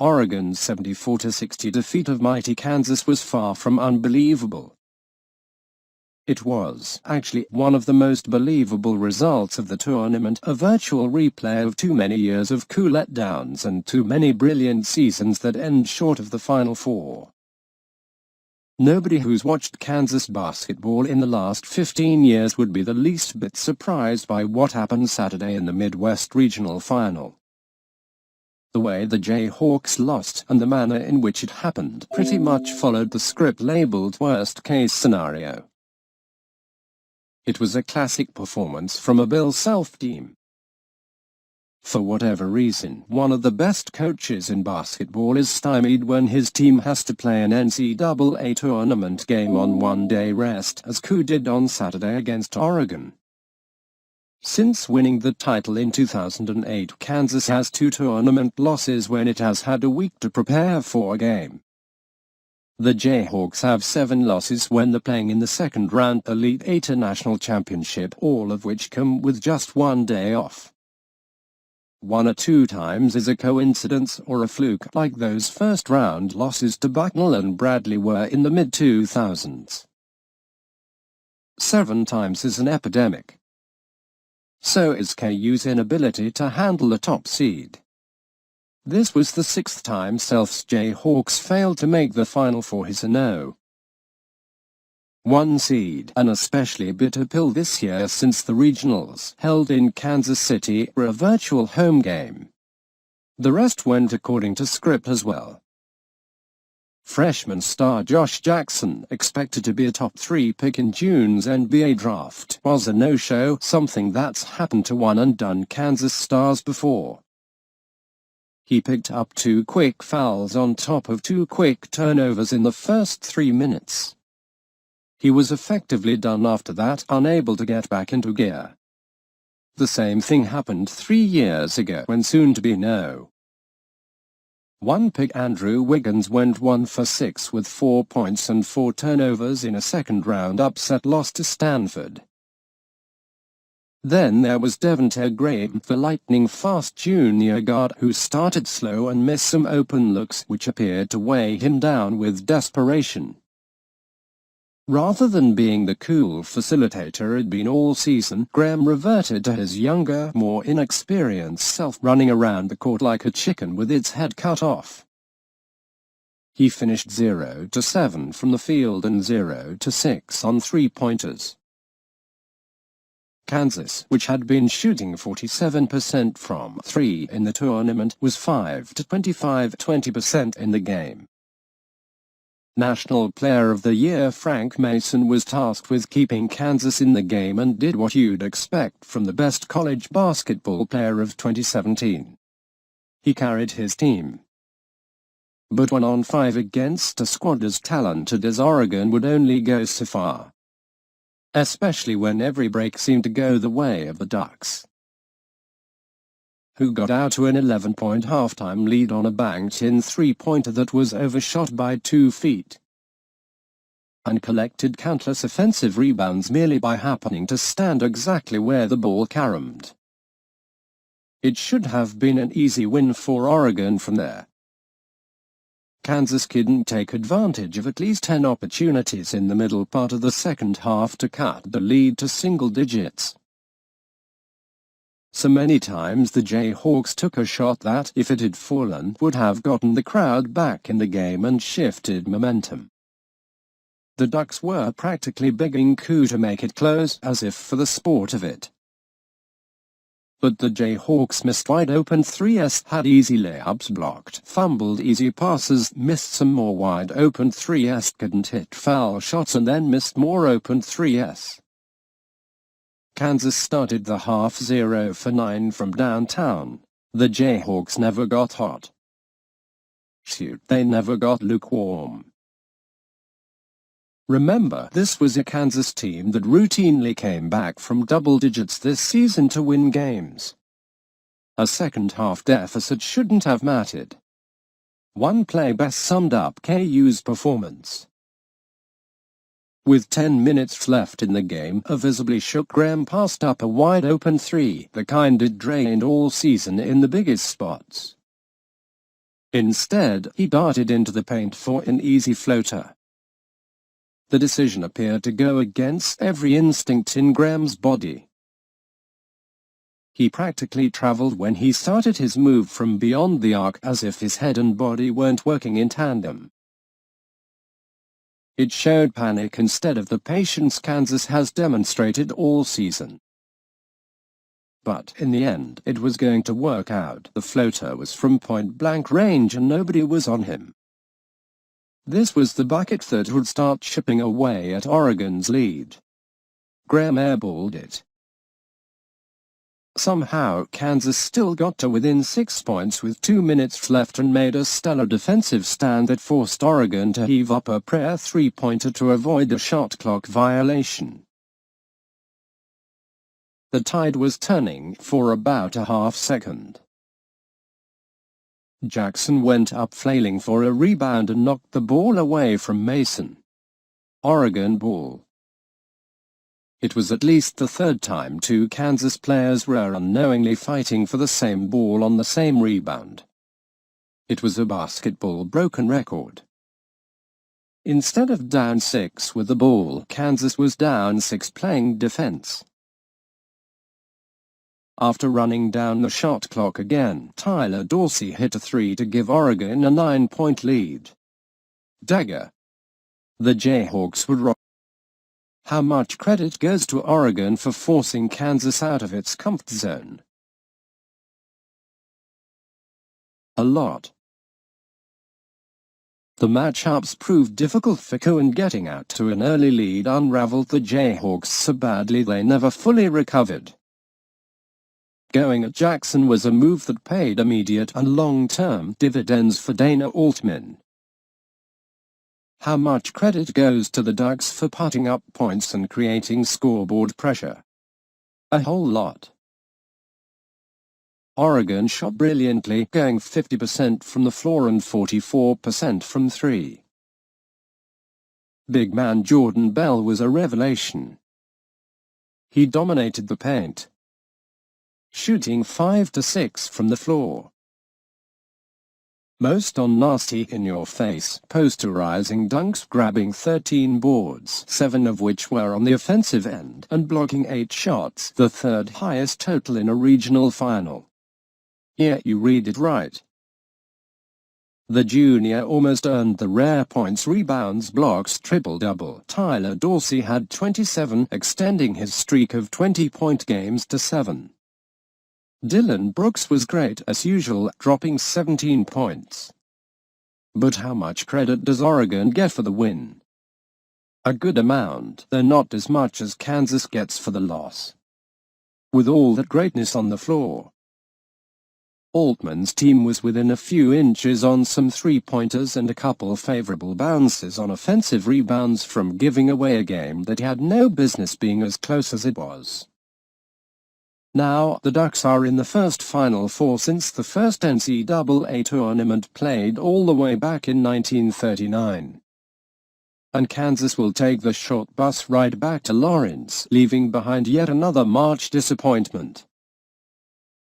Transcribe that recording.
Oregon's 74-60 defeat of mighty Kansas was far from unbelievable. It was actually one of the most believable results of the tournament, a virtual replay of too many years of cool letdowns and too many brilliant seasons that end short of the Final Four. Nobody who's watched Kansas basketball in the last 15 years would be the least bit surprised by what happened Saturday in the Midwest Regional Final. The way the Jayhawks lost and the manner in which it happened pretty much followed the script labeled worst-case scenario. It was a classic performance from a Bill Self team. For whatever reason, one of the best coaches in basketball is stymied when his team has to play an NCAA tournament game on one-day rest, as KU did on Saturday against Oregon. Since winning the title in 2008, Kansas has 2 tournament losses when it has had a week to prepare for a game. The Jayhawks have 7 losses when they're playing in the second-round Elite Eight National Championship, all of which come with just 1 day off. 1 or 2 times is a coincidence or a fluke, like those first-round losses to Bucknell and Bradley were in the mid-2000s. 7 times is an epidemic. So is KU's inability to handle a top seed. This was the 6th time Self's Jayhawks failed to make the Final Four. His a no. 1 seed, an especially bitter pill this year since the regionals, held in Kansas City, were a virtual home game. The rest went according to script as well. Freshman star Josh Jackson, expected to be a top 3 pick in June's NBA draft, was a no-show, something that's happened to one-and-done Kansas stars before. He picked up 2 quick fouls on top of 2 quick turnovers in the first 3 minutes. He was effectively done after that, unable to get back into gear. The same thing happened 3 years ago when soon-to-be no. 1 pick Andrew Wiggins went 1 for 6 with 4 points and 4 turnovers in a second-round upset loss to Stanford. Then there was Devonte Graham, the lightning-fast junior guard who started slow and missed some open looks which appeared to weigh him down with desperation. Rather than being the cool facilitator he'd been all season, Graham reverted to his younger, more inexperienced self, running around the court like a chicken with its head cut off. He finished 0-7 from the field and 0-6 on 3-pointers. Kansas, which had been shooting 47% from 3 in the tournament, was 5-25-20% in the game. National Player of the Year Frank Mason was tasked with keeping Kansas in the game and did what you'd expect from the best college basketball player of 2017. He carried his team. But 1-on-5 against a squad as talented as Oregon would only go so far. Especially when every break seemed to go the way of the Ducks, who got out to an 11-point halftime lead on a banked-in 3-pointer that was overshot by 2 feet, and collected countless offensive rebounds merely by happening to stand exactly where the ball caromed. It should have been an easy win for Oregon from there. Kansas couldn't take advantage of at least 10 opportunities in the middle part of the second half to cut the lead to single digits. So many times the Jayhawks took a shot that, if it had fallen, would have gotten the crowd back in the game and shifted momentum. The Ducks were practically begging KU to make it close, as if for the sport of it. But the Jayhawks missed wide-open 3s, had easy layups blocked, fumbled easy passes, missed some more wide-open 3s, couldn't hit foul shots and then missed more open 3s. Kansas started the half 0 for 9 from downtown. The Jayhawks never got hot. Shoot, they never got lukewarm. Remember, this was a Kansas team that routinely came back from double digits this season to win games. A second-half deficit shouldn't have mattered. One play best summed up KU's performance. With 10 minutes left in the game, a visibly shook Graham passed up a wide-open 3, the kind it drained all season in the biggest spots. Instead, he darted into the paint for an easy floater. The decision appeared to go against every instinct in Graham's body. He practically traveled when he started his move from beyond the arc, as if his head and body weren't working in tandem. It showed panic instead of the patience Kansas has demonstrated all season. But in the end, it was going to work out. The floater was from point-blank range and nobody was on him. This was the bucket that would start chipping away at Oregon's lead. Graham airballed it. Somehow, Kansas still got to within 6 points with 2 minutes left and made a stellar defensive stand that forced Oregon to heave up a prayer three-pointer to avoid a shot clock violation. The tide was turning for about a half second. Jackson went up flailing for a rebound and knocked the ball away from Mason. Oregon ball. It was at least the third time two Kansas players were unknowingly fighting for the same ball on the same rebound. It was a basketball broken record. Instead of down 6 with the ball, Kansas was down 6 playing defense. After running down the shot clock again, Tyler Dorsey hit a three to give Oregon a 9-point lead. Dagger. The Jayhawks would rock. How much credit goes to Oregon for forcing Kansas out of its comfort zone? A lot. The matchups proved difficult for Coe, and getting out to an early lead unraveled the Jayhawks so badly they never fully recovered. Going at Jackson was a move that paid immediate and long-term dividends for Dana Altman. How much credit goes to the Ducks for putting up points and creating scoreboard pressure? A whole lot. Oregon shot brilliantly, going 50% from the floor and 44% from three. Big man Jordan Bell was a revelation. He dominated the paint, shooting 5 to 6 from the floor. Most on nasty in-your-face, posterizing dunks, grabbing 13 boards, 7 of which were on the offensive end, and blocking 8 shots, the third highest total in a regional final. Yeah, you read it right. The junior almost earned the rare points, rebounds, blocks triple-double. Tyler Dorsey had 27, extending his streak of 20-point games to 7. Dylan Brooks was great as usual, dropping 17 points. But how much credit does Oregon get for the win? A good amount, though not as much as Kansas gets for the loss. With all that greatness on the floor, Altman's team was within a few inches on some three-pointers and a couple favorable bounces on offensive rebounds from giving away a game that had no business being as close as it was. Now, the Ducks are in the first Final Four since the first NCAA tournament played all the way back in 1939. And Kansas will take the short bus ride back to Lawrence, leaving behind yet another March disappointment.